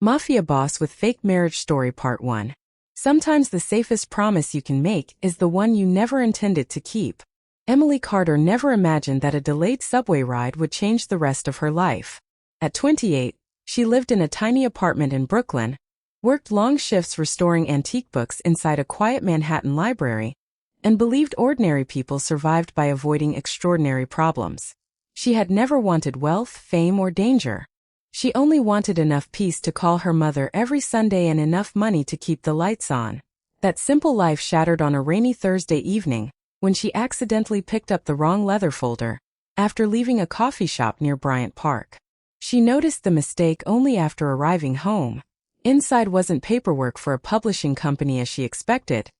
Mafia Boss with Fake Marriage Story Part 1. Sometimes the safest promise you can make is the one you never intended to keep. Emily Carter never imagined that a delayed subway ride would change the rest of her life. At 28, she lived in a tiny apartment in Brooklyn, worked long shifts restoring antique books inside a quiet Manhattan library, and believed ordinary people survived by avoiding extraordinary problems. She had never wanted wealth, fame, or danger. She only wanted enough peace to call her mother every Sunday and enough money to keep the lights on. That simple life shattered on a rainy Thursday evening, when she accidentally picked up the wrong leather folder, after leaving a coffee shop near Bryant Park. She noticed the mistake only after arriving home. Inside wasn't paperwork for a publishing company as she expected,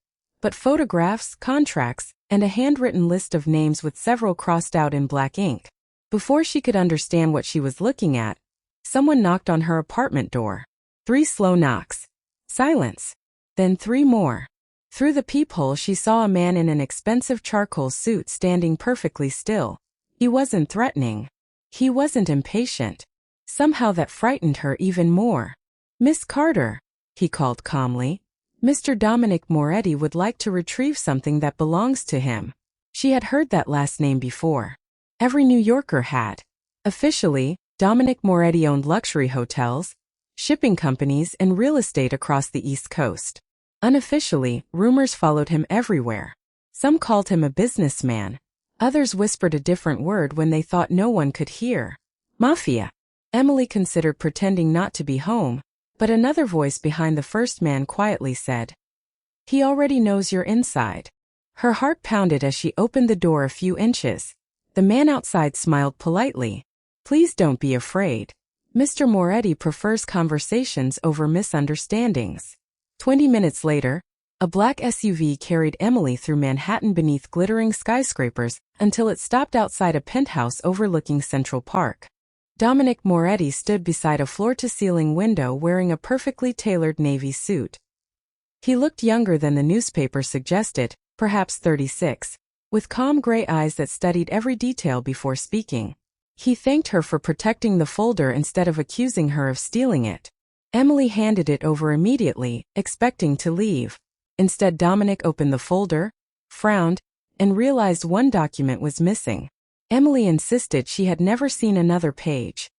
but photographs, contracts, and a handwritten list of names with several crossed out in black ink. Before she could understand what she was looking at, someone knocked on her apartment door. 3 slow knocks. Silence. Then 3 more. Through the peephole she saw a man in an expensive charcoal suit standing perfectly still. He wasn't threatening. He wasn't impatient. Somehow that frightened her even more. "Miss Carter," he called calmly. "Mr. Dominic Moretti would like to retrieve something that belongs to him." She had heard that last name before. Every New Yorker had. Officially, Dominic Moretti owned luxury hotels, shipping companies, and real estate across the East Coast. Unofficially, rumors followed him everywhere. Some called him a businessman. Others whispered a different word when they thought no one could hear. Mafia. Emily considered pretending not to be home, but another voice behind the first man quietly said, "He already knows you're inside." Her heart pounded as she opened the door a few inches. The man outside smiled politely. "Please don't be afraid. Mr. Moretti prefers conversations over misunderstandings." 20 minutes later, a black SUV carried Emily through Manhattan beneath glittering skyscrapers until it stopped outside a penthouse overlooking Central Park. Dominic Moretti stood beside a floor-to-ceiling window wearing a perfectly tailored navy suit. He looked younger than the newspaper suggested, perhaps 36, with calm gray eyes that studied every detail before speaking. He thanked her for protecting the folder instead of accusing her of stealing it. Emily handed it over immediately, expecting to leave. Instead, Dominic opened the folder, frowned, and realized one document was missing. Emily insisted she had never seen another page.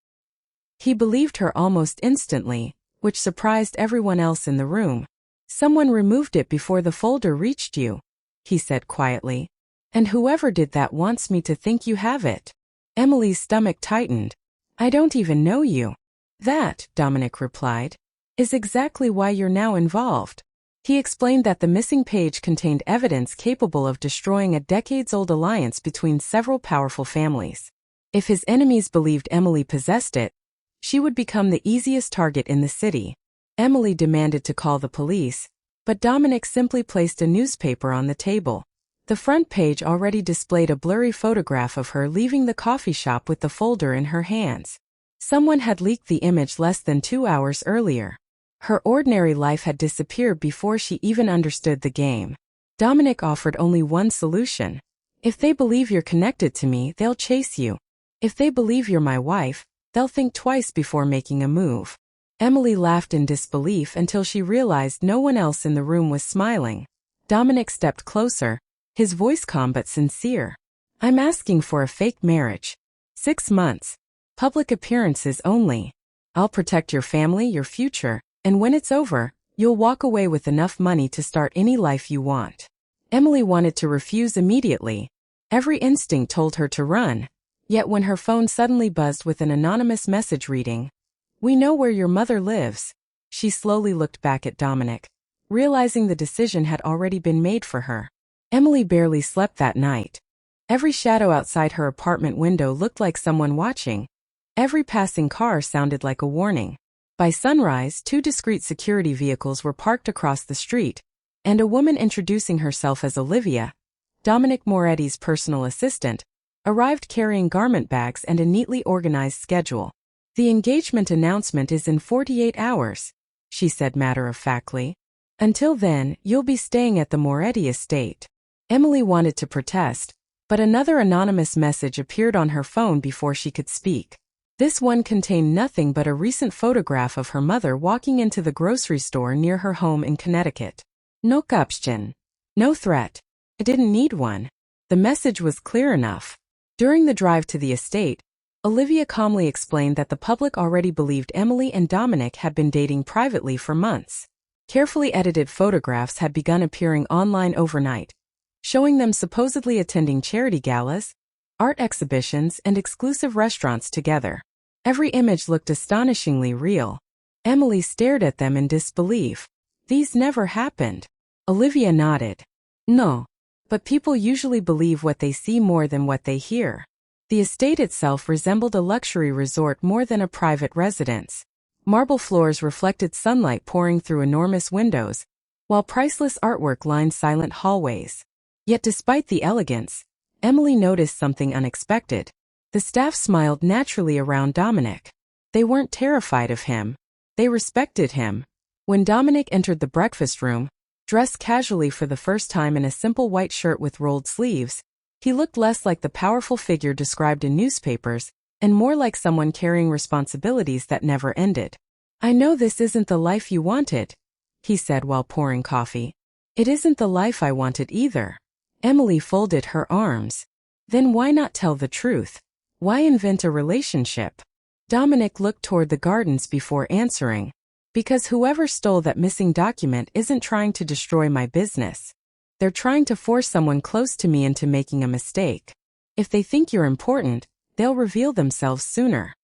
He believed her almost instantly, which surprised everyone else in the room. "Someone removed it before the folder reached you," he said quietly. "And whoever did that wants me to think you have it." Emily's stomach tightened. "I don't even know you." "That," Dominic replied, "is exactly why you're now involved." He explained that the missing page contained evidence capable of destroying a decades-old alliance between several powerful families. If his enemies believed Emily possessed it, she would become the easiest target in the city. Emily demanded to call the police, but Dominic simply placed a newspaper on the table. The front page already displayed a blurry photograph of her leaving the coffee shop with the folder in her hands. Someone had leaked the image less than 2 hours earlier. Her ordinary life had disappeared before she even understood the game. Dominic offered only one solution. "If they believe you're connected to me, they'll chase you. If they believe you're my wife, they'll think twice before making a move." Emily laughed in disbelief until she realized no one else in the room was smiling. Dominic stepped closer, his voice calm but sincere. "I'm asking for a fake marriage. 6 months. Public appearances only. I'll protect your family, your future. And when it's over, you'll walk away with enough money to start any life you want." Emily wanted to refuse immediately. Every instinct told her to run. Yet when her phone suddenly buzzed with an anonymous message reading, "We know where your mother lives," she slowly looked back at Dominic, realizing the decision had already been made for her. Emily barely slept that night. Every shadow outside her apartment window looked like someone watching. Every passing car sounded like a warning. By sunrise, 2 discreet security vehicles were parked across the street, and a woman introducing herself as Olivia, Dominic Moretti's personal assistant, arrived carrying garment bags and a neatly organized schedule. "The engagement announcement is in 48 hours, she said matter-of-factly. "Until then, you'll be staying at the Moretti estate." Emily wanted to protest, but another anonymous message appeared on her phone before she could speak. This one contained nothing but a recent photograph of her mother walking into the grocery store near her home in Connecticut. No caption. No threat. I didn't need one. The message was clear enough. During the drive to the estate, Olivia calmly explained that the public already believed Emily and Dominic had been dating privately for months. Carefully edited photographs had begun appearing online overnight, showing them supposedly attending charity galas, art exhibitions, and exclusive restaurants together. Every image looked astonishingly real. Emily stared at them in disbelief. These never happened. Olivia nodded. No. But people usually believe what they see more than what they hear. The estate itself resembled a luxury resort more than a private residence. Marble floors reflected sunlight pouring through enormous windows, while priceless artwork lined silent hallways. Yet despite the elegance, Emily noticed something unexpected. The staff smiled naturally around Dominic. They weren't terrified of him. They respected him. When Dominic entered the breakfast room, dressed casually for the first time in a simple white shirt with rolled sleeves, he looked less like the powerful figure described in newspapers, and more like someone carrying responsibilities that never ended. I know this isn't the life you wanted, he said while pouring coffee. It isn't the life I wanted either. Emily folded her arms. Then why not tell the truth? Why invent a relationship? Dominic looked toward the gardens before answering. Because whoever stole that missing document isn't trying to destroy my business. They're trying to force someone close to me into making a mistake. If they think you're important, they'll reveal themselves sooner.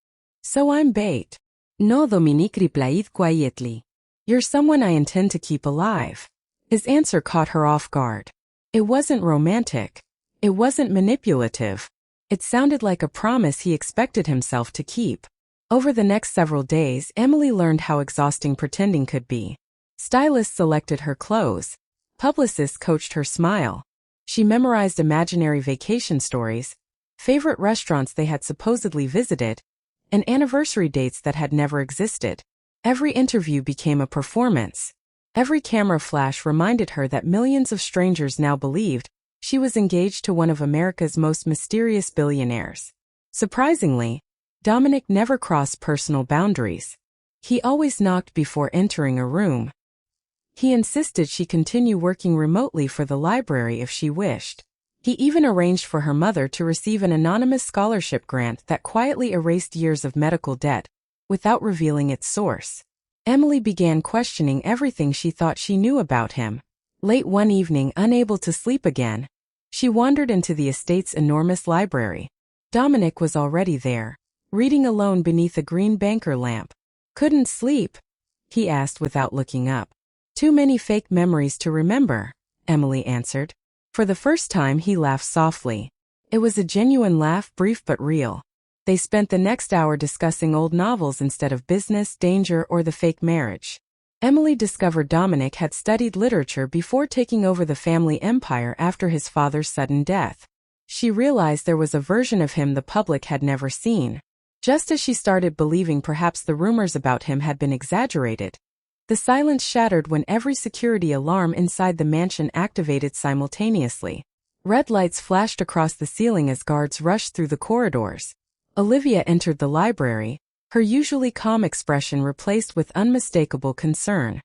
So I'm bait. No, Dominic replied quietly. You're someone I intend to keep alive. His answer caught her off guard. It wasn't romantic. It wasn't manipulative. It sounded like a promise he expected himself to keep. Over the next several days, Emily learned how exhausting pretending could be. Stylists selected her clothes. Publicists coached her smile. She memorized imaginary vacation stories, favorite restaurants they had supposedly visited, and anniversary dates that had never existed. Every interview became a performance. Every camera flash reminded her that millions of strangers now believed she was engaged to one of America's most mysterious billionaires. Surprisingly, Dominic never crossed personal boundaries. He always knocked before entering a room. He insisted she continue working remotely for the library if she wished. He even arranged for her mother to receive an anonymous scholarship grant that quietly erased years of medical debt, without revealing its source. Emily began questioning everything she thought she knew about him. Late one evening, unable to sleep again, she wandered into the estate's enormous library. Dominic was already there, reading alone beneath a green banker lamp. Couldn't sleep? He asked without looking up. Too many fake memories to remember, Emily answered. For the first time he laughed softly. It was a genuine laugh, brief but real. They spent the next hour discussing old novels instead of business, danger, or the fake marriage. Emily discovered Dominic had studied literature before taking over the family empire after his father's sudden death. She realized there was a version of him the public had never seen. Just as she started believing perhaps the rumors about him had been exaggerated, the silence shattered when every security alarm inside the mansion activated simultaneously. Red lights flashed across the ceiling as guards rushed through the corridors. Olivia entered the library, her usually calm expression replaced with unmistakable concern.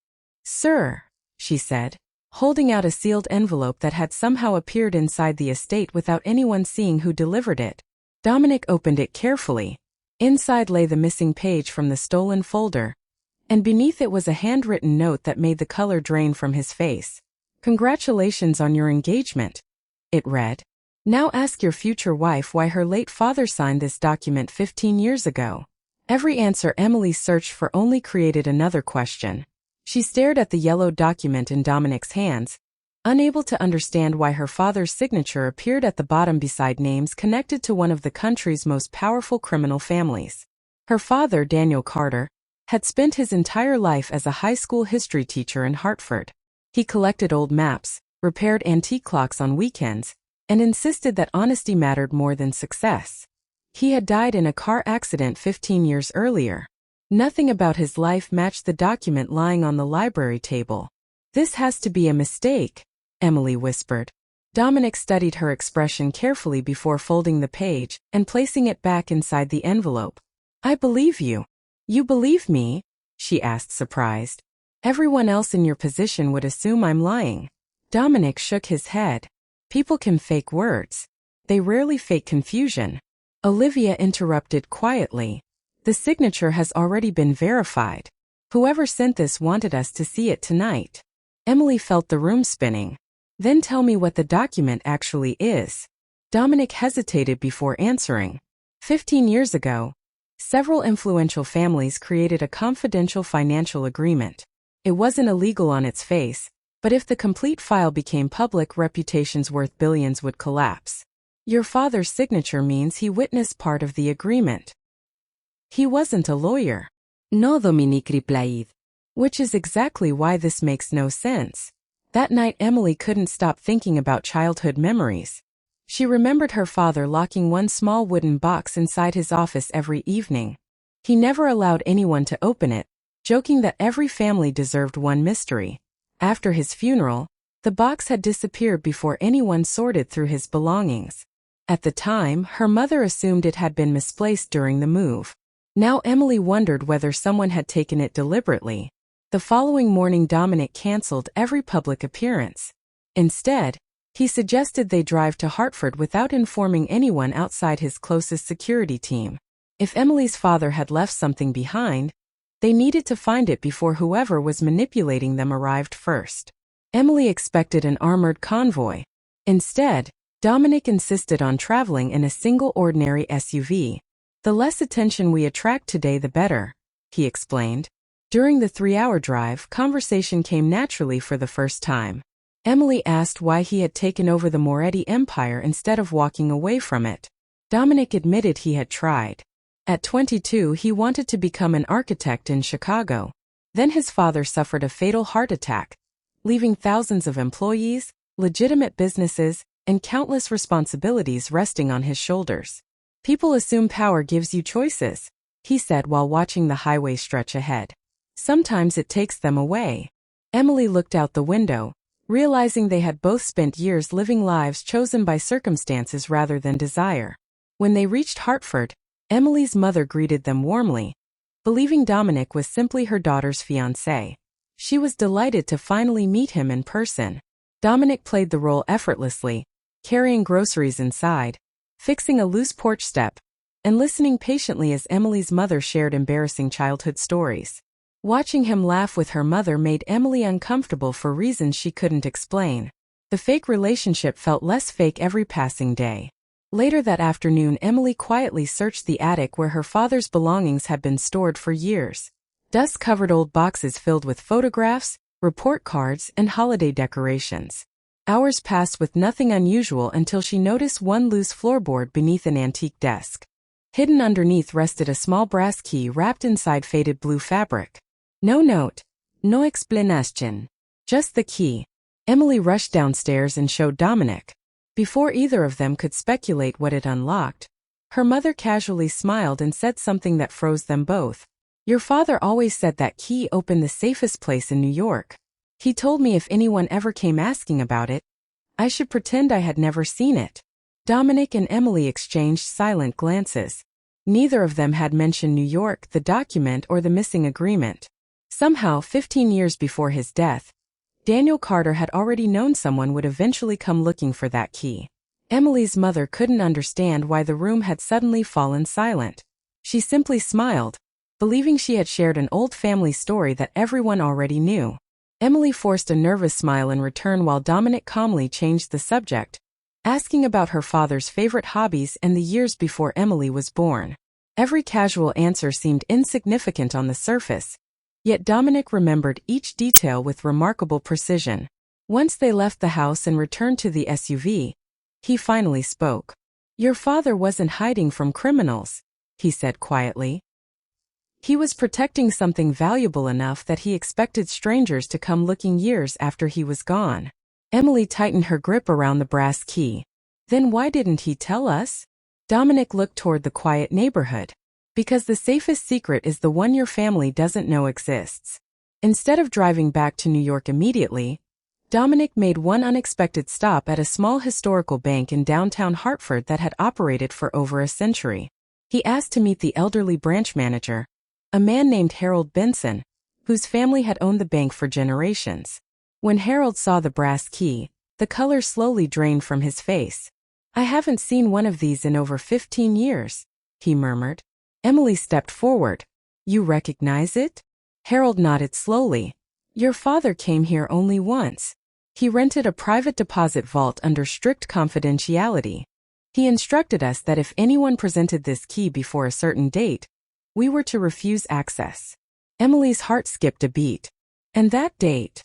"Sir," she said, holding out a sealed envelope that had somehow appeared inside the estate without anyone seeing who delivered it. Dominic opened it carefully. Inside lay the missing page from the stolen folder, and beneath it was a handwritten note that made the color drain from his face. "Congratulations on your engagement," it read. "Now ask your future wife why her late father signed this document 15 years ago." Every answer Emily searched for only created another question. She stared at the yellow document in Dominic's hands, unable to understand why her father's signature appeared at the bottom beside names connected to one of the country's most powerful criminal families. Her father, Daniel Carter, had spent his entire life as a high school history teacher in Hartford. He collected old maps, repaired antique clocks on weekends, and insisted that honesty mattered more than success. He had died in a car accident 15 years earlier. Nothing about his life matched the document lying on the library table. "This has to be a mistake," Emily whispered. Dominic studied her expression carefully before folding the page and placing it back inside the envelope. I believe you. You believe me? She asked, surprised. Everyone else in your position would assume I'm lying. Dominic shook his head. People can fake words. They rarely fake confusion. Olivia interrupted quietly. The signature has already been verified. Whoever sent this wanted us to see it tonight. Emily felt the room spinning. Then tell me what the document actually is. Dominic hesitated before answering. 15 years ago, several influential families created a confidential financial agreement. It wasn't illegal on its face, but if the complete file became public, reputations worth billions would collapse. Your father's signature means he witnessed part of the agreement. He wasn't a lawyer. No, Dominic replied. Which is exactly why this makes no sense. That night Emily couldn't stop thinking about childhood memories. She remembered her father locking one small wooden box inside his office every evening. He never allowed anyone to open it, joking that every family deserved one mystery. After his funeral, the box had disappeared before anyone sorted through his belongings. At the time, her mother assumed it had been misplaced during the move. Now Emily wondered whether someone had taken it deliberately. The following morning Dominic canceled every public appearance. Instead, he suggested they drive to Hartford without informing anyone outside his closest security team. If Emily's father had left something behind, they needed to find it before whoever was manipulating them arrived first. Emily expected an armored convoy. Instead, Dominic insisted on traveling in a single ordinary SUV. The less attention we attract today, the better, he explained. During the 3-hour drive, conversation came naturally for the first time. Emily asked why he had taken over the Moretti Empire instead of walking away from it. Dominic admitted he had tried. At 22, he wanted to become an architect in Chicago. Then his father suffered a fatal heart attack, leaving thousands of employees, legitimate businesses, and countless responsibilities resting on his shoulders. People assume power gives you choices, he said while watching the highway stretch ahead. Sometimes it takes them away. Emily looked out the window, realizing they had both spent years living lives chosen by circumstances rather than desire. When they reached Hartford, Emily's mother greeted them warmly, believing Dominic was simply her daughter's fiancé. She was delighted to finally meet him in person. Dominic played the role effortlessly, carrying groceries inside, fixing a loose porch step, and listening patiently as Emily's mother shared embarrassing childhood stories. Watching him laugh with her mother made Emily uncomfortable for reasons she couldn't explain. The fake relationship felt less fake every passing day. Later that afternoon, Emily quietly searched the attic where her father's belongings had been stored for years. Dust-covered old boxes filled with photographs, report cards, and holiday decorations. Hours passed with nothing unusual until she noticed one loose floorboard beneath an antique desk. Hidden underneath rested a small brass key wrapped inside faded blue fabric. No note, no explanation, just the key. Emily rushed downstairs and showed Dominic. Before either of them could speculate what it unlocked, her mother casually smiled and said something that froze them both. Your father always said that key opened the safest place in New York. He told me if anyone ever came asking about it, I should pretend I had never seen it. Dominic and Emily exchanged silent glances. Neither of them had mentioned New York, the document, or the missing agreement. Somehow, 15 years before his death, Daniel Carter had already known someone would eventually come looking for that key. Emily's mother couldn't understand why the room had suddenly fallen silent. She simply smiled, believing she had shared an old family story that everyone already knew. Emily forced a nervous smile in return while Dominic calmly changed the subject, asking about her father's favorite hobbies and the years before Emily was born. Every casual answer seemed insignificant on the surface, yet Dominic remembered each detail with remarkable precision. Once they left the house and returned to the SUV, he finally spoke. Your father wasn't hiding from criminals, he said quietly. He was protecting something valuable enough that he expected strangers to come looking years after he was gone. Emily tightened her grip around the brass key. Then why didn't he tell us? Dominic looked toward the quiet neighborhood. Because the safest secret is the one your family doesn't know exists. Instead of driving back to New York immediately, Dominic made one unexpected stop at a small historical bank in downtown Hartford that had operated for over a century. He asked to meet the elderly branch manager, a man named Harold Benson, whose family had owned the bank for generations. When Harold saw the brass key, the color slowly drained from his face. "I haven't seen one of these in over 15 years, he murmured. Emily stepped forward. "You recognize it?" Harold nodded slowly. "Your father came here only once. He rented a private deposit vault under strict confidentiality. He instructed us that if anyone presented this key before a certain date, we were to refuse access." Emily's heart skipped a beat. "And that date?"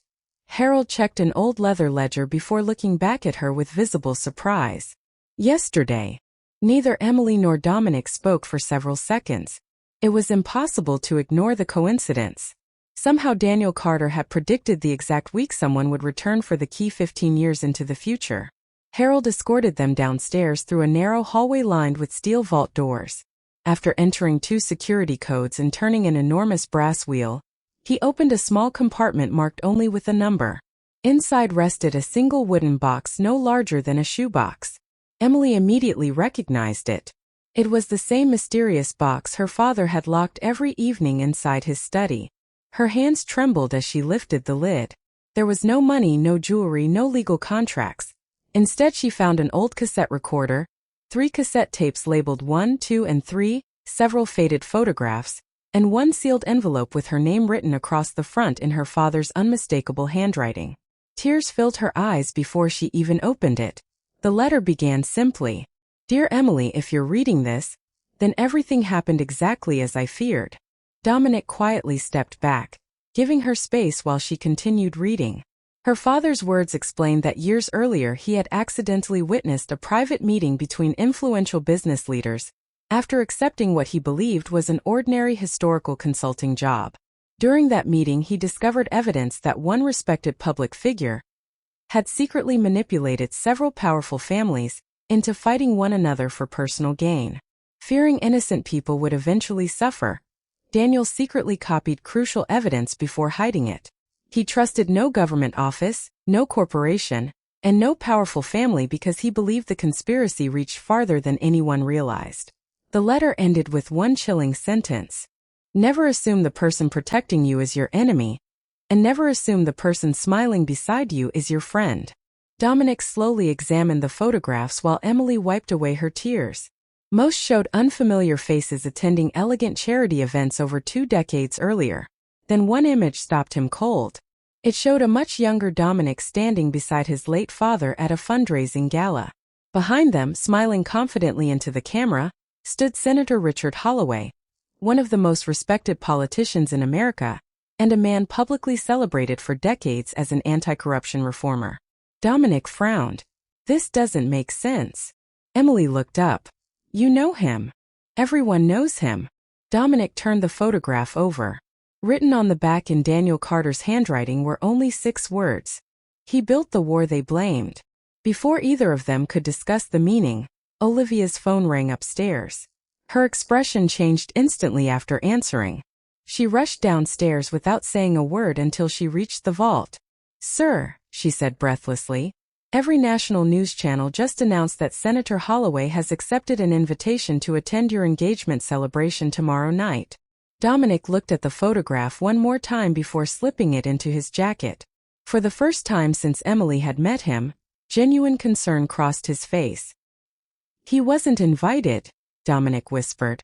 Harold checked an old leather ledger before looking back at her with visible surprise. "Yesterday." Neither Emily nor Dominic spoke for several seconds. It was impossible to ignore the coincidence. Somehow Daniel Carter had predicted the exact week someone would return for the key 15 years into the future. Harold escorted them downstairs through a narrow hallway lined with steel vault doors. After entering 2 security codes and turning an enormous brass wheel, he opened a small compartment marked only with a number. Inside rested a single wooden box no larger than a shoebox. Emily immediately recognized it. It was the same mysterious box her father had locked every evening inside his study. Her hands trembled as she lifted the lid. There was no money, no jewelry, no legal contracts. Instead she found an old cassette recorder, 3 cassette tapes labeled 1, 2, and 3, several faded photographs, and one sealed envelope with her name written across the front in her father's unmistakable handwriting. Tears filled her eyes before she even opened it. The letter began simply, "Dear Emily, if you're reading this, then everything happened exactly as I feared." Dominic quietly stepped back, giving her space while she continued reading. Her father's words explained that years earlier he had accidentally witnessed a private meeting between influential business leaders, after accepting what he believed was an ordinary historical consulting job. During that meeting he discovered evidence that one respected public figure had secretly manipulated several powerful families into fighting one another for personal gain. Fearing innocent people would eventually suffer, Daniel secretly copied crucial evidence before hiding it. He trusted no government office, no corporation, and no powerful family because he believed the conspiracy reached farther than anyone realized. The letter ended with one chilling sentence. "Never assume the person protecting you is your enemy, and never assume the person smiling beside you is your friend." Dominic slowly examined the photographs while Emily wiped away her tears. Most showed unfamiliar faces attending elegant charity events over 2 decades earlier. Then one image stopped him cold. It showed a much younger Dominic standing beside his late father at a fundraising gala. Behind them, smiling confidently into the camera, stood Senator Richard Holloway, one of the most respected politicians in America, and a man publicly celebrated for decades as an anti-corruption reformer. Dominic frowned. "This doesn't make sense." Emily looked up. "You know him. Everyone knows him." Dominic turned the photograph over. Written on the back in Daniel Carter's handwriting were only 6 words. "He built the war they blamed." Before either of them could discuss the meaning, Olivia's phone rang upstairs. Her expression changed instantly after answering. She rushed downstairs without saying a word until she reached the vault. "Sir," she said breathlessly, "every national news channel just announced that Senator Holloway has accepted an invitation to attend your engagement celebration tomorrow night." Dominic looked at the photograph one more time before slipping it into his jacket. For the first time since Emily had met him, genuine concern crossed his face. "He wasn't invited," Dominic whispered.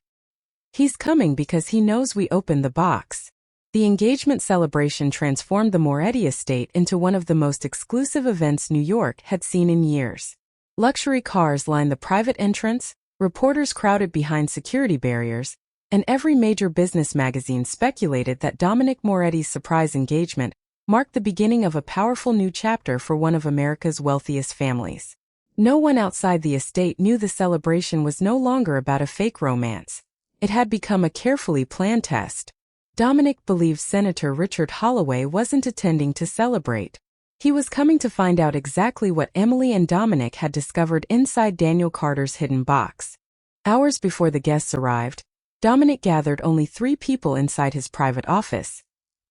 "He's coming because he knows we opened the box." The engagement celebration transformed the Moretti estate into one of the most exclusive events New York had seen in years. Luxury cars lined the private entrance, reporters crowded behind security barriers, and every major business magazine speculated that Dominic Moretti's surprise engagement marked the beginning of a powerful new chapter for one of America's wealthiest families. No one outside the estate knew the celebration was no longer about a fake romance. It had become a carefully planned test. Dominic believed Senator Richard Holloway wasn't attending to celebrate. He was coming to find out exactly what Emily and Dominic had discovered inside Daniel Carter's hidden box. Hours before the guests arrived, Dominic gathered only 3 people inside his private office: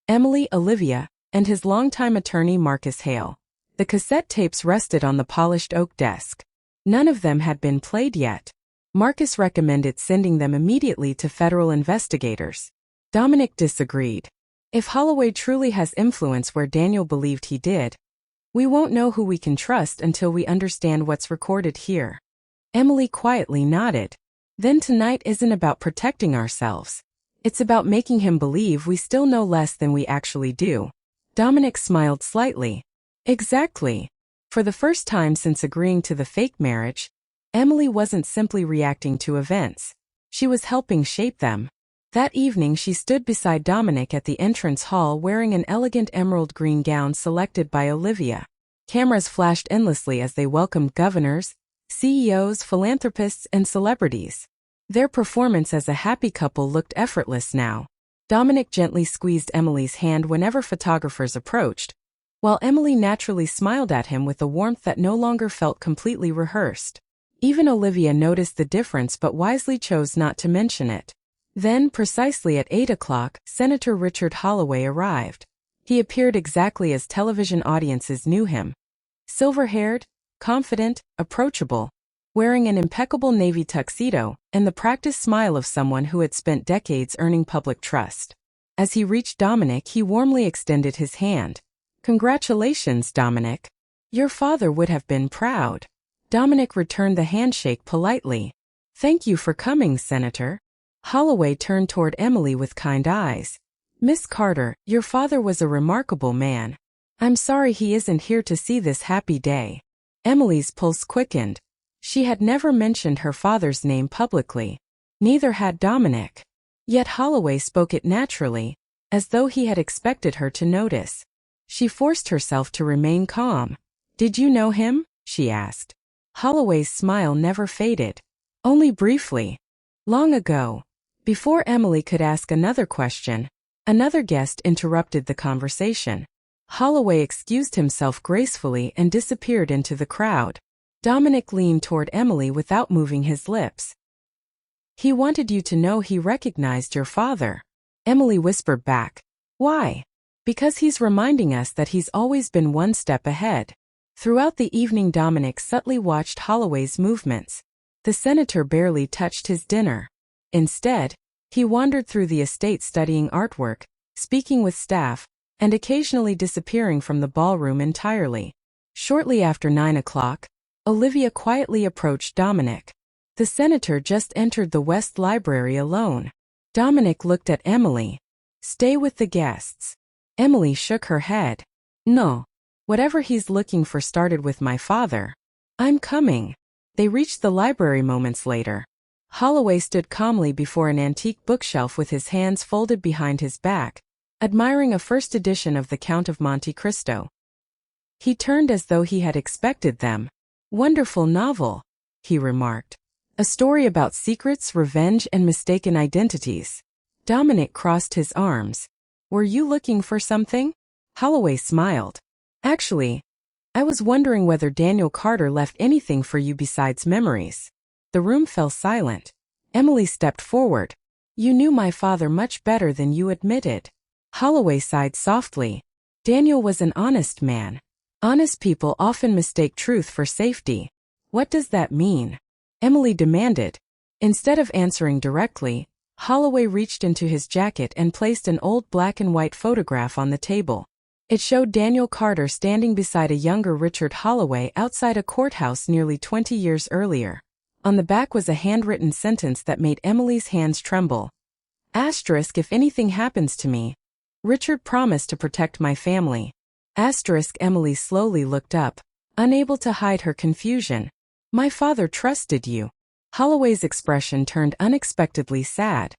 Emily, Olivia, and his longtime attorney Marcus Hale. The cassette tapes rested on the polished oak desk. None of them had been played yet. Marcus recommended sending them immediately to federal investigators. Dominic disagreed. If Holloway truly has influence where Daniel believed he did, we won't know who we can trust until we understand what's recorded here. Emily quietly nodded. Then tonight isn't about protecting ourselves. It's about making him believe we still know less than we actually do. Dominic smiled slightly. Exactly. For the first time since agreeing to the fake marriage, Emily wasn't simply reacting to events. She was helping shape them. That evening she stood beside Dominic at the entrance hall wearing an elegant emerald green gown selected by Olivia. Cameras flashed endlessly as they welcomed governors, CEOs, philanthropists, and celebrities. Their performance as a happy couple looked effortless now. Dominic gently squeezed Emily's hand whenever photographers approached, while Emily naturally smiled at him with a warmth that no longer felt completely rehearsed. Even Olivia noticed the difference but wisely chose not to mention it. Then, precisely at 8 o'clock, Senator Richard Holloway arrived. He appeared exactly as television audiences knew him. Silver-haired, confident, approachable, wearing an impeccable navy tuxedo and the practiced smile of someone who had spent decades earning public trust. As he reached Dominic, he warmly extended his hand. "Congratulations, Dominic. Your father would have been proud." Dominic returned the handshake politely. "Thank you for coming, Senator." Holloway turned toward Emily with kind eyes. "Miss Carter, your father was a remarkable man. I'm sorry he isn't here to see this happy day." Emily's pulse quickened. She had never mentioned her father's name publicly. Neither had Dominic. Yet Holloway spoke it naturally, as though he had expected her to notice. She forced herself to remain calm. "Did you know him?" she asked. Holloway's smile never faded. "Only briefly. Long ago." Before Emily could ask another question, another guest interrupted the conversation. Holloway excused himself gracefully and disappeared into the crowd. Dominic leaned toward Emily without moving his lips. "He wanted you to know he recognized your father." Emily whispered back. "Why?" "Because he's reminding us that he's always been one step ahead." Throughout the evening, Dominic subtly watched Holloway's movements. The senator barely touched his dinner. Instead, he wandered through the estate studying artwork, speaking with staff, and occasionally disappearing from the ballroom entirely. Shortly after 9 o'clock, Olivia quietly approached Dominic. The senator just entered the West Library alone. Dominic looked at Emily. "Stay with the guests." Emily shook her head. "No. Whatever he's looking for started with my father. I'm coming." They reached the library moments later. Holloway stood calmly before an antique bookshelf with his hands folded behind his back, admiring a first edition of The Count of Monte Cristo. He turned as though he had expected them. "Wonderful novel," he remarked. "A story about secrets, revenge, and mistaken identities." Dominic crossed his arms. "Were you looking for something?" Holloway smiled. "Actually, I was wondering whether Daniel Carter left anything for you besides memories." The room fell silent. Emily stepped forward. "You knew my father much better than you admitted." Holloway sighed softly. "Daniel was an honest man. Honest people often mistake truth for safety." "What does that mean?" Emily demanded. Instead of answering directly, Holloway reached into his jacket and placed an old black and white photograph on the table. It showed Daniel Carter standing beside a younger Richard Holloway outside a courthouse nearly 20 years earlier. On the back was a handwritten sentence that made Emily's hands tremble. Asterisk, "If anything happens to me, Richard promised to protect my family." Asterisk. Emily slowly looked up, unable to hide her confusion. "My father trusted you." Holloway's expression turned unexpectedly sad.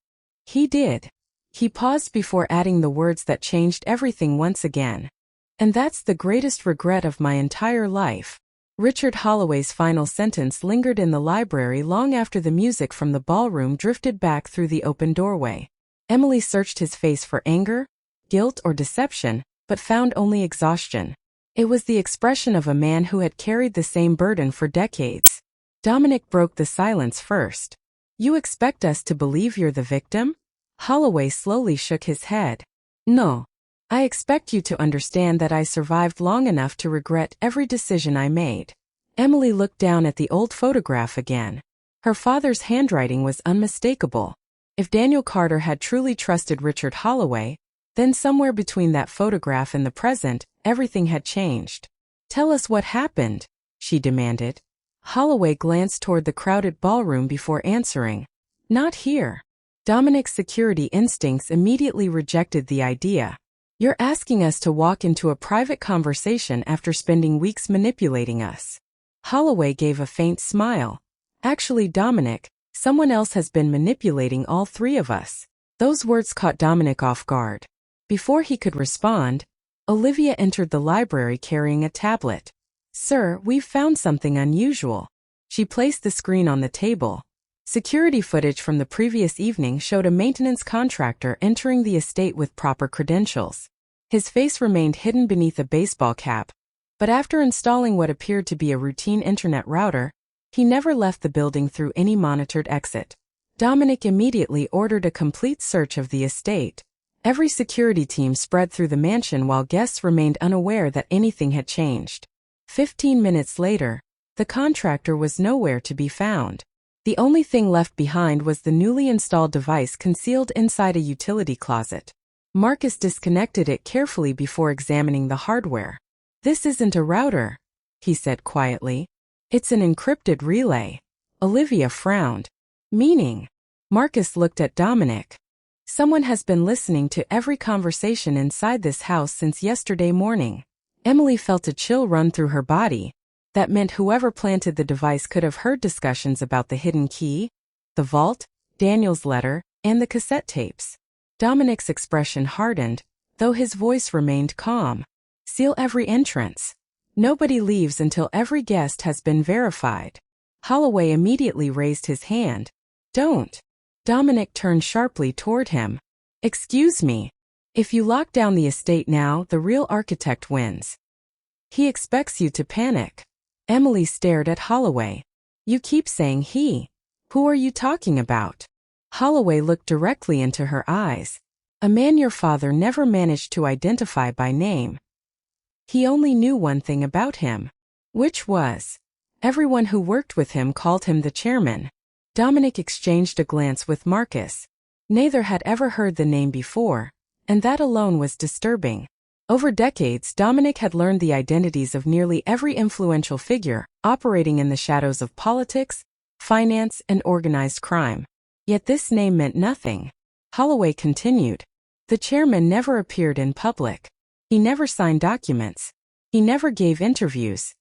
"He did." He paused before adding the words that changed everything once again. "And that's the greatest regret of my entire life." Richard Holloway's final sentence lingered in the library long after the music from the ballroom drifted back through the open doorway. Emily searched his face for anger, guilt, or deception, but found only exhaustion. It was the expression of a man who had carried the same burden for decades. Dominic broke the silence first. "You expect us to believe you're the victim?" Holloway slowly shook his head. "No. I expect you to understand that I survived long enough to regret every decision I made." Emily looked down at the old photograph again. Her father's handwriting was unmistakable. If Daniel Carter had truly trusted Richard Holloway, then somewhere between that photograph and the present, everything had changed. "Tell us what happened," she demanded. Holloway glanced toward the crowded ballroom before answering. "Not here." Dominic's security instincts immediately rejected the idea. "You're asking us to walk into a private conversation after spending weeks manipulating us." Holloway gave a faint smile. "Actually, Dominic, someone else has been manipulating all three of us." Those words caught Dominic off guard. Before he could respond, Olivia entered the library carrying a tablet. "Sir, we've found something unusual." She placed the screen on the table. Security footage from the previous evening showed a maintenance contractor entering the estate with proper credentials. His face remained hidden beneath a baseball cap, but after installing what appeared to be a routine internet router, he never left the building through any monitored exit. Dominic immediately ordered a complete search of the estate. Every security team spread through the mansion while guests remained unaware that anything had changed. 15 minutes later, the contractor was nowhere to be found. The only thing left behind was the newly installed device concealed inside a utility closet. Marcus disconnected it carefully before examining the hardware. "This isn't a router," he said quietly. "It's an encrypted relay." Olivia frowned. "Meaning?" Marcus looked at Dominic. "Someone has been listening to every conversation inside this house since yesterday morning." Emily felt a chill run through her body. That meant whoever planted the device could have heard discussions about the hidden key, the vault, Daniel's letter, and the cassette tapes. Dominic's expression hardened, though his voice remained calm. "Seal every entrance. Nobody leaves until every guest has been verified." Holloway immediately raised his hand. "Don't." Dominic turned sharply toward him. "Excuse me. If you lock down the estate now, the real architect wins. He expects you to panic." Emily stared at Holloway. "You keep saying he. Who are you talking about?" Holloway looked directly into her eyes. "A man your father never managed to identify by name. He only knew one thing about him." "Which was?" "Everyone who worked with him called him the chairman." Dominic exchanged a glance with Marcus. Neither had ever heard the name before, and that alone was disturbing. Over decades, Dominic had learned the identities of nearly every influential figure, operating in the shadows of politics, finance, and organized crime. Yet this name meant nothing. Holloway continued. "The chairman never appeared in public. He never signed documents. He never gave interviews.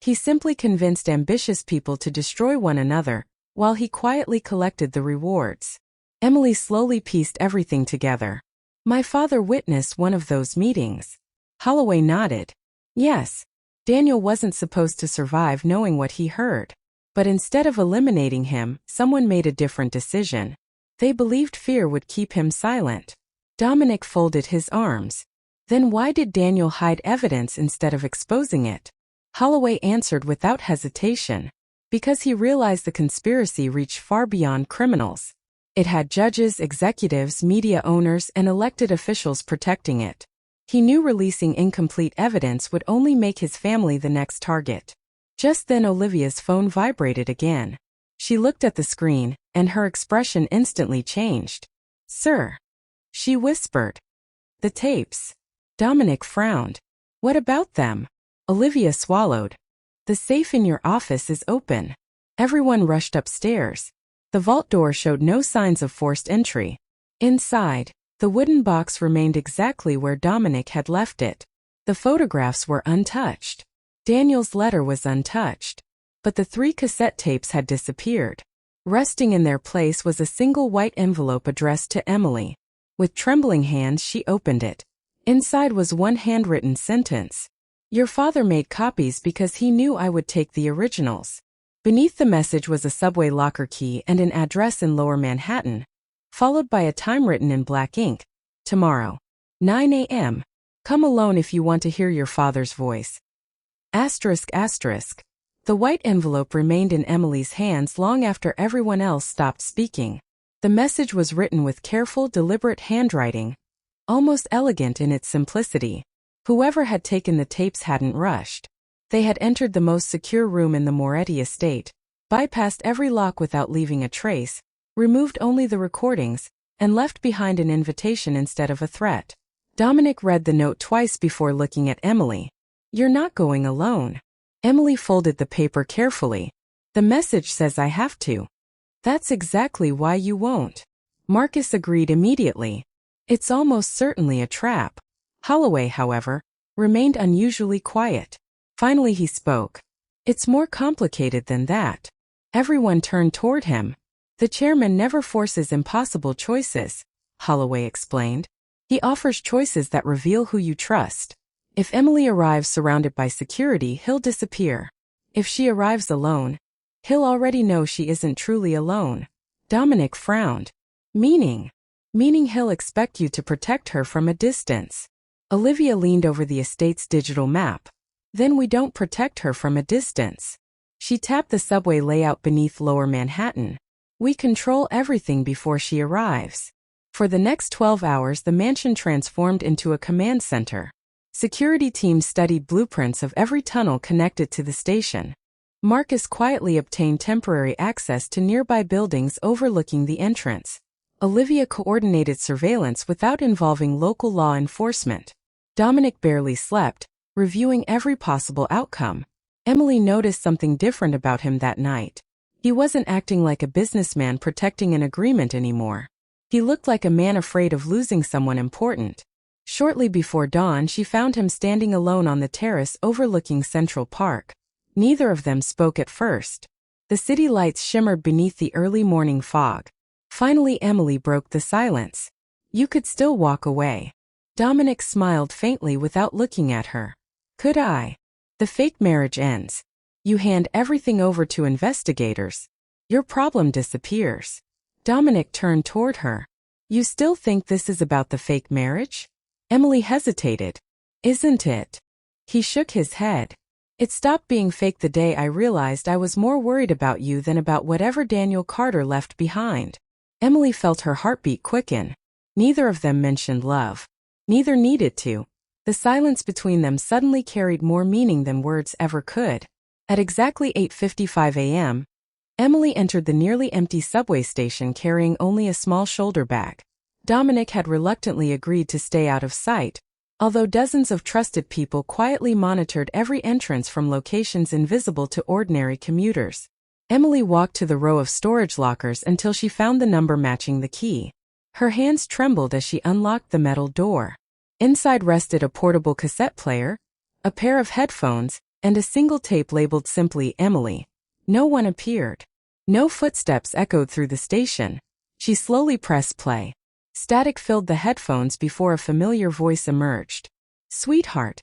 He simply convinced ambitious people to destroy one another, while he quietly collected the rewards." Emily slowly pieced everything together. "My father witnessed one of those meetings." Holloway nodded. "Yes. Daniel wasn't supposed to survive knowing what he heard. But instead of eliminating him, someone made a different decision. They believed fear would keep him silent." Dominic folded his arms. "Then why did Daniel hide evidence instead of exposing it?" Holloway answered without hesitation. "Because he realized the conspiracy reached far beyond criminals. It had judges, executives, media owners, and elected officials protecting it. He knew releasing incomplete evidence would only make his family the next target." Just then Olivia's phone vibrated again. She looked at the screen, and her expression instantly changed. "Sir," she whispered. "The tapes." Dominic frowned. "What about them?" Olivia swallowed. "The safe in your office is open." Everyone rushed upstairs. The vault door showed no signs of forced entry. Inside, the wooden box remained exactly where Dominic had left it. The photographs were untouched. Daniel's letter was untouched. But the 3 cassette tapes had disappeared. Resting in their place was a single white envelope addressed to Emily. With trembling hands she opened it. Inside was one handwritten sentence. "Your father made copies because he knew I would take the originals." Beneath the message was a subway locker key and an address in Lower Manhattan, followed by a time written in black ink. "Tomorrow, 9 a.m. Come alone if you want to hear your father's voice." Asterisk asterisk. The white envelope remained in Emily's hands long after everyone else stopped speaking. The message was written with careful, deliberate handwriting, almost elegant in its simplicity. Whoever had taken the tapes hadn't rushed. They had entered the most secure room in the Moretti estate, bypassed every lock without leaving a trace, removed only the recordings, and left behind an invitation instead of a threat. Dominic read the note twice before looking at Emily. "You're not going alone." Emily folded the paper carefully. "The message says I have to." "That's exactly why you won't." Marcus agreed immediately. "It's almost certainly a trap." Holloway, however, remained unusually quiet. Finally he spoke. "It's more complicated than that." Everyone turned toward him. "The chairman never forces impossible choices," Holloway explained. "He offers choices that reveal who you trust. If Emily arrives surrounded by security, he'll disappear. If she arrives alone, he'll already know she isn't truly alone." Dominic frowned. Meaning he'll expect you to protect her from a distance." Olivia leaned over the estate's digital map. "Then we don't protect her from a distance." She tapped the subway layout beneath Lower Manhattan. "We control everything before she arrives." For the next 12 hours, the mansion transformed into a command center. Security teams studied blueprints of every tunnel connected to the station. Marcus quietly obtained temporary access to nearby buildings overlooking the entrance. Olivia coordinated surveillance without involving local law enforcement. Dominic barely slept, reviewing every possible outcome. Emily noticed something different about him that night. He wasn't acting like a businessman protecting an agreement anymore. He looked like a man afraid of losing someone important. Shortly before dawn, she found him standing alone on the terrace overlooking Central Park. Neither of them spoke at first. The city lights shimmered beneath the early morning fog. Finally, Emily broke the silence. "You could still walk away." Dominic smiled faintly without looking at her. "Could I?" "The fake marriage ends. You hand everything over to investigators. Your problem disappears." Dominic turned toward her. "You still think this is about the fake marriage?" Emily hesitated. "Isn't it?" He shook his head. "It stopped being fake the day I realized I was more worried about you than about whatever Daniel Carter left behind." Emily felt her heartbeat quicken. Neither of them mentioned love. Neither needed to. The silence between them suddenly carried more meaning than words ever could. At exactly 8:55 a.m., Emily entered the nearly empty subway station carrying only a small shoulder bag. Dominic had reluctantly agreed to stay out of sight, although dozens of trusted people quietly monitored every entrance from locations invisible to ordinary commuters. Emily walked to the row of storage lockers until she found the number matching the key. Her hands trembled as she unlocked the metal door. Inside rested a portable cassette player, a pair of headphones, and a single tape labeled simply Emily. No one appeared. No footsteps echoed through the station. She slowly pressed play. Static filled the headphones before a familiar voice emerged. "Sweetheart,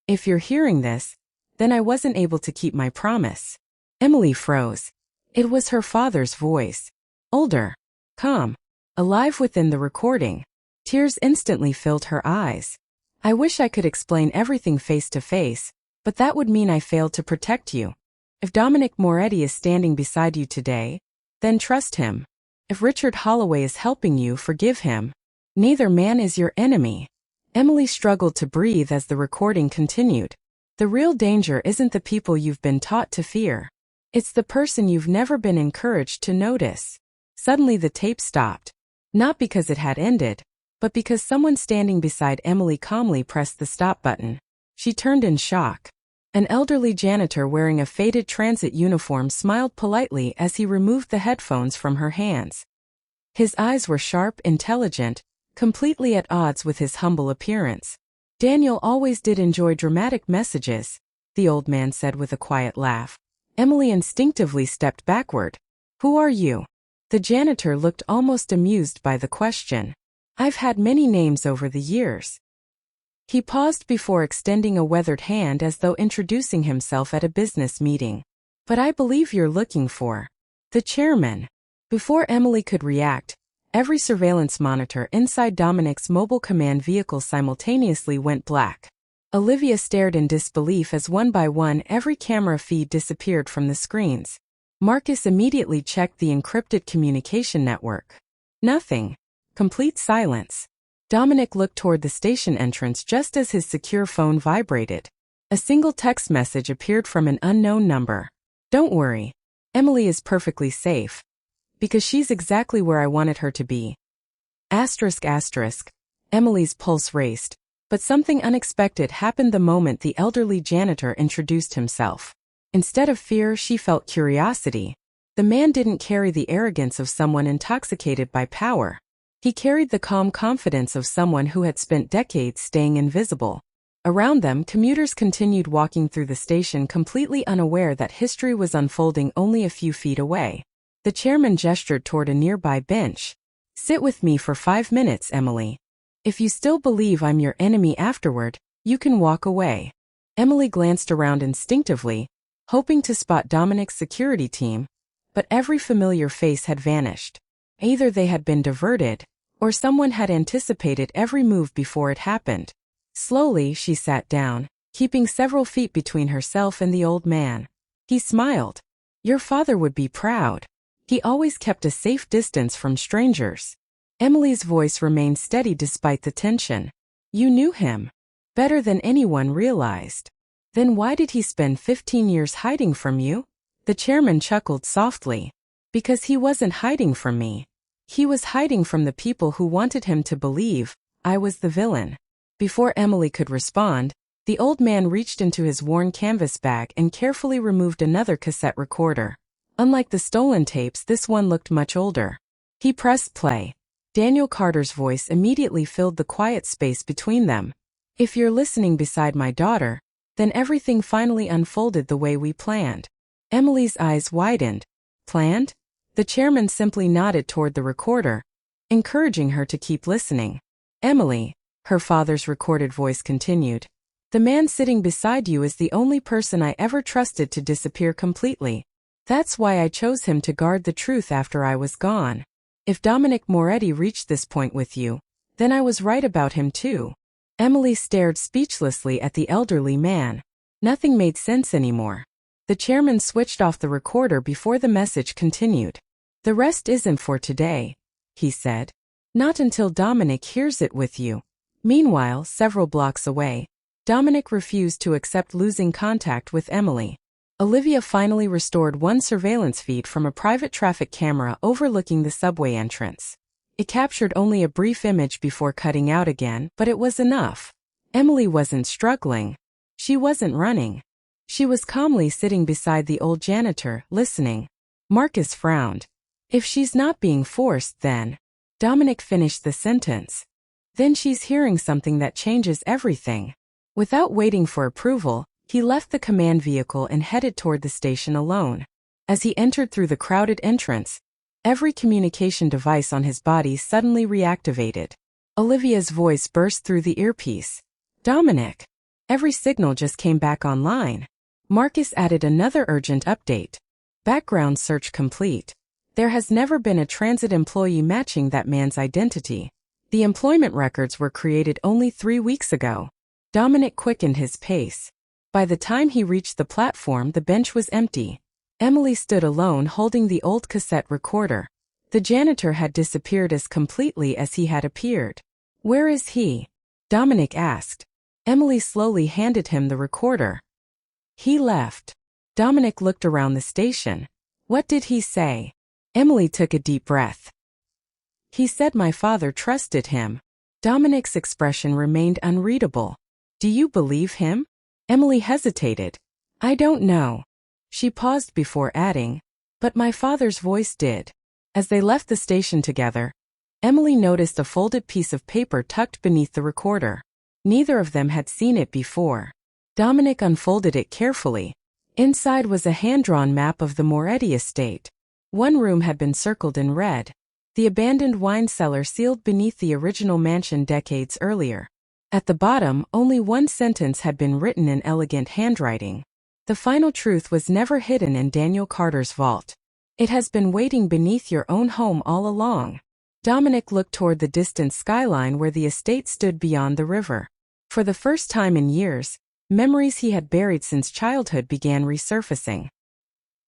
if you're hearing this, then I wasn't able to keep my promise." Emily froze. It was her father's voice. Older, calm, alive within the recording. Tears instantly filled her eyes. "I wish I could explain everything face to face, but that would mean I failed to protect you. If Dominic Moretti is standing beside you today, then trust him. If Richard Holloway is helping you, forgive him. Neither man is your enemy." Emily struggled to breathe as the recording continued. "The real danger isn't the people you've been taught to fear. It's the person you've never been encouraged to notice." Suddenly the tape stopped. Not because it had ended, but because someone standing beside Emily calmly pressed the stop button. She turned in shock. An elderly janitor wearing a faded transit uniform smiled politely as he removed the headphones from her hands. His eyes were sharp, intelligent, completely at odds with his humble appearance. "Daniel always did enjoy dramatic messages," the old man said with a quiet laugh. Emily instinctively stepped backward. "Who are you?" The janitor looked almost amused by the question. "I've had many names over the years." He paused before extending a weathered hand as though introducing himself at a business meeting. "But I believe you're looking for the chairman." Before Emily could react, every surveillance monitor inside Dominic's mobile command vehicle simultaneously went black. Olivia stared in disbelief as one by one every camera feed disappeared from the screens. Marcus immediately checked the encrypted communication network. Nothing. Complete silence. Dominic looked toward the station entrance just as his secure phone vibrated. A single text message appeared from an unknown number. "Don't worry. Emily is perfectly safe. Because she's exactly where I wanted her to be. Asterisk asterisk. Emily's pulse raced, but something unexpected happened the moment the elderly janitor introduced himself. Instead of fear, she felt curiosity. The man didn't carry the arrogance of someone intoxicated by power. He carried the calm confidence of someone who had spent decades staying invisible. Around them, commuters continued walking through the station completely unaware that history was unfolding only a few feet away. The chairman gestured toward a nearby bench. "Sit with me for 5 minutes, Emily. If you still believe I'm your enemy afterward, you can walk away." Emily glanced around instinctively, hoping to spot Dominic's security team, but every familiar face had vanished. Either they had been diverted, or someone had anticipated every move before it happened. Slowly, she sat down, keeping several feet between herself and the old man. He smiled. "Your father would be proud. He always kept a safe distance from strangers." Emily's voice remained steady despite the tension. "You knew him. Better than anyone realized. Then why did he spend 15 years hiding from you?" The chairman chuckled softly. "Because he wasn't hiding from me. He was hiding from the people who wanted him to believe I was the villain." Before Emily could respond, the old man reached into his worn canvas bag and carefully removed another cassette recorder. Unlike the stolen tapes, this one looked much older. He pressed play. Daniel Carter's voice immediately filled the quiet space between them. "If you're listening beside my daughter, then everything finally unfolded the way we planned." Emily's eyes widened. "Planned?" The chairman simply nodded toward the recorder, encouraging her to keep listening. "Emily," her father's recorded voice continued, "the man sitting beside you is the only person I ever trusted to disappear completely. That's why I chose him to guard the truth after I was gone. If Dominic Moretti reached this point with you, then I was right about him too." Emily stared speechlessly at the elderly man. Nothing made sense anymore. The chairman switched off the recorder before the message continued. "The rest isn't for today," he said. "Not until Dominic hears it with you." Meanwhile, several blocks away, Dominic refused to accept losing contact with Emily. Olivia finally restored one surveillance feed from a private traffic camera overlooking the subway entrance. It captured only a brief image before cutting out again, but it was enough. Emily wasn't struggling. She wasn't running. She was calmly sitting beside the old janitor, listening. Marcus frowned. "If she's not being forced, then..." Dominic finished the sentence. "Then she's hearing something that changes everything." Without waiting for approval, he left the command vehicle and headed toward the station alone. As he entered through the crowded entrance, every communication device on his body suddenly reactivated. Olivia's voice burst through the earpiece. "Dominic!" Every signal just came back online. Marcus added another urgent update. "Background search complete. There has never been a transit employee matching that man's identity. The employment records were created only 3 weeks ago." Dominic quickened his pace. By the time he reached the platform, the bench was empty. Emily stood alone holding the old cassette recorder. The janitor had disappeared as completely as he had appeared. "Where is he?" Dominic asked. Emily slowly handed him the recorder. "He left." Dominic looked around the station. "What did he say?" Emily took a deep breath. "He said my father trusted him." Dominic's expression remained unreadable. "Do you believe him?" Emily hesitated. "I don't know." She paused before adding, "But my father's voice did." As they left the station together, Emily noticed a folded piece of paper tucked beneath the recorder. Neither of them had seen it before. Dominic unfolded it carefully. Inside was a hand-drawn map of the Moretti estate. One room had been circled in red, the abandoned wine cellar sealed beneath the original mansion decades earlier. At the bottom, only one sentence had been written in elegant handwriting. "The final truth was never hidden in Daniel Carter's vault. It has been waiting beneath your own home all along." Dominic looked toward the distant skyline where the estate stood beyond the river. For the first time in years, memories he had buried since childhood began resurfacing.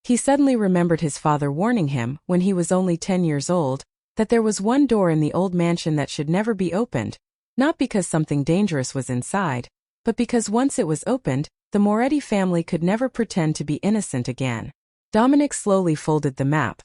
He suddenly remembered his father warning him, when he was only 10 years old, that there was one door in the old mansion that should never be opened, not because something dangerous was inside, but because once it was opened, the Moretti family could never pretend to be innocent again. Dominic slowly folded the map,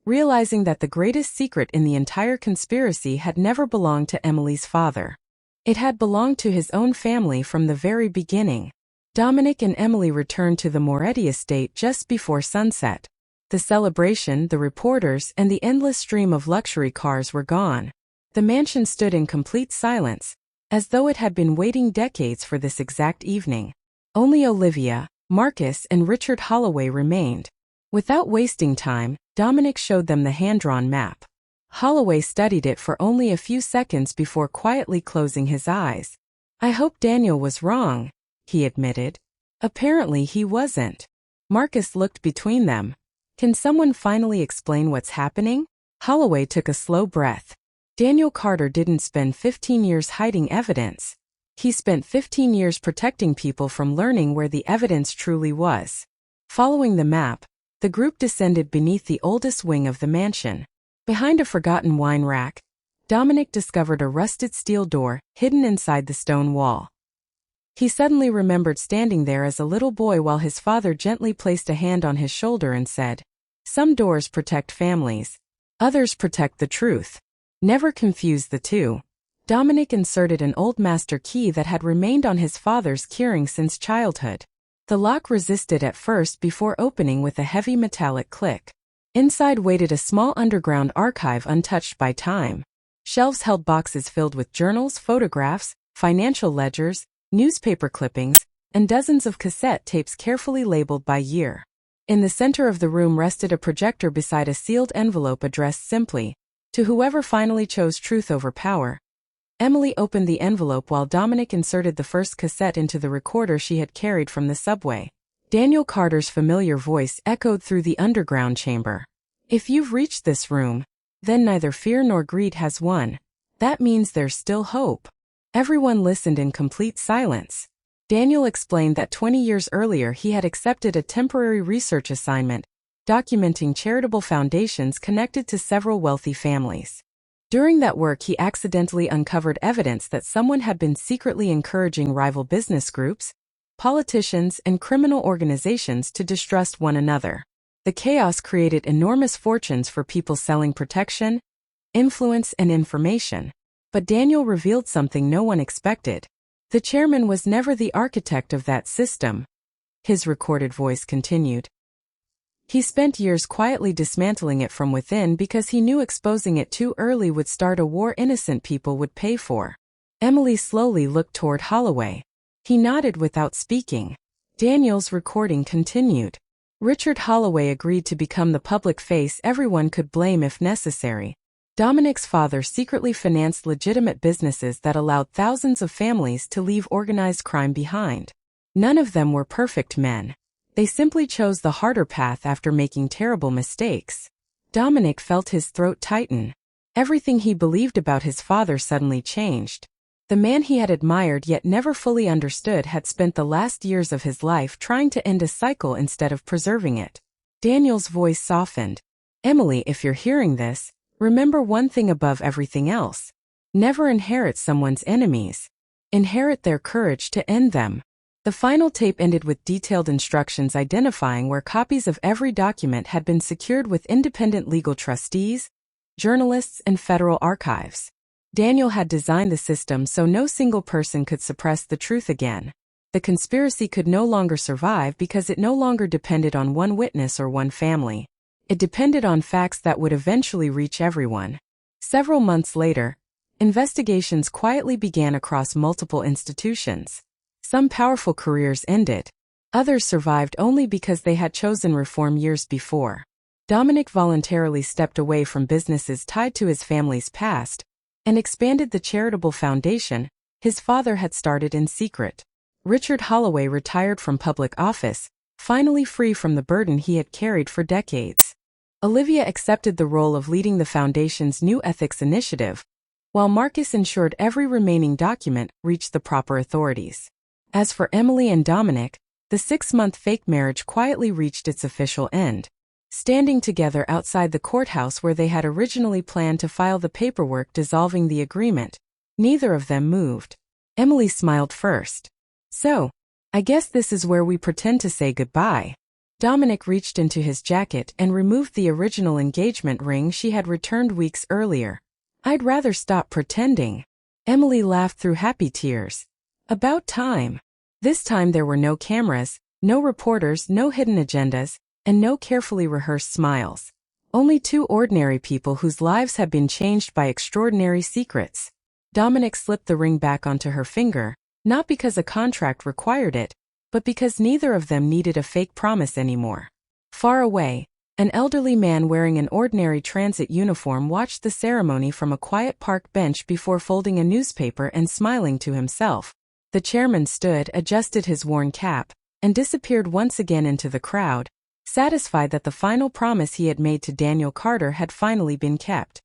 realizing that the greatest secret in the entire conspiracy had never belonged to Emily's father. It had belonged to his own family from the very beginning. Dominic and Emily returned to the Moretti estate just before sunset. The celebration, the reporters, and the endless stream of luxury cars were gone. The mansion stood in complete silence, as though it had been waiting decades for this exact evening. Only Olivia, Marcus, and Richard Holloway remained. Without wasting time, Dominic showed them the hand-drawn map. Holloway studied it for only a few seconds before quietly closing his eyes. "I hope Daniel was wrong," he admitted. Apparently he wasn't. Marcus looked between them. "Can someone finally explain what's happening?" Holloway took a slow breath. Daniel Carter didn't spend 15 years hiding evidence. He spent 15 years protecting people from learning where the evidence truly was. Following the map, the group descended beneath the oldest wing of the mansion. Behind a forgotten wine rack, Dominic discovered a rusted steel door hidden inside the stone wall. He suddenly remembered standing there as a little boy while his father gently placed a hand on his shoulder and said, "Some doors protect families. Others protect the truth. Never confuse the two." Dominic inserted an old master key that had remained on his father's keyring since childhood. The lock resisted at first before opening with a heavy metallic click. Inside waited a small underground archive untouched by time. Shelves held boxes filled with journals, photographs, financial ledgers, newspaper clippings, and dozens of cassette tapes carefully labeled by year. In the center of the room rested a projector beside a sealed envelope addressed simply, "To whoever finally chose truth over power." Emily opened the envelope while Dominic inserted the first cassette into the recorder she had carried from the subway. Daniel Carter's familiar voice echoed through the underground chamber. "If you've reached this room, then neither fear nor greed has won. That means there's still hope." Everyone listened in complete silence. Daniel explained that 20 years earlier he had accepted a temporary research assignment, documenting charitable foundations connected to several wealthy families. During that work he accidentally uncovered evidence that someone had been secretly encouraging rival business groups, politicians, and criminal organizations to distrust one another. The chaos created enormous fortunes for people selling protection, influence, and information. But Daniel revealed something no one expected. The chairman was never the architect of that system. His recorded voice continued. He spent years quietly dismantling it from within because he knew exposing it too early would start a war innocent people would pay for. Emily slowly looked toward Holloway. He nodded without speaking. Daniel's recording continued. Richard Holloway agreed to become the public face everyone could blame if necessary. Dominic's father secretly financed legitimate businesses that allowed thousands of families to leave organized crime behind. None of them were perfect men. They simply chose the harder path after making terrible mistakes. Dominic felt his throat tighten. Everything he believed about his father suddenly changed. The man he had admired yet never fully understood had spent the last years of his life trying to end a cycle instead of preserving it. Daniel's voice softened. "Emily, if you're hearing this, remember one thing above everything else. Never inherit someone's enemies. Inherit their courage to end them." The final tape ended with detailed instructions identifying where copies of every document had been secured with independent legal trustees, journalists, and federal archives. Daniel had designed the system so no single person could suppress the truth again. The conspiracy could no longer survive because it no longer depended on one witness or one family. It depended on facts that would eventually reach everyone. Several months later, investigations quietly began across multiple institutions. Some powerful careers ended. Others survived only because they had chosen reform years before. Dominic voluntarily stepped away from businesses tied to his family's past and expanded the charitable foundation his father had started in secret. Richard Holloway retired from public office, finally free from the burden he had carried for decades. Olivia accepted the role of leading the foundation's new ethics initiative, while Marcus ensured every remaining document reached the proper authorities. As for Emily and Dominic, the 6-month fake marriage quietly reached its official end. Standing together outside the courthouse where they had originally planned to file the paperwork dissolving the agreement, neither of them moved. Emily smiled first. "So, I guess this is where we pretend to say goodbye." Dominic reached into his jacket and removed the original engagement ring she had returned weeks earlier. "I'd rather stop pretending." Emily laughed through happy tears. About time. This time there were no cameras, no reporters, no hidden agendas, and no carefully rehearsed smiles. Only two ordinary people whose lives had been changed by extraordinary secrets. Dominic slipped the ring back onto her finger, not because a contract required it, but because neither of them needed a fake promise anymore. Far away, an elderly man wearing an ordinary transit uniform watched the ceremony from a quiet park bench before folding a newspaper and smiling to himself. The chairman stood, adjusted his worn cap, and disappeared once again into the crowd, satisfied that the final promise he had made to Daniel Carter had finally been kept.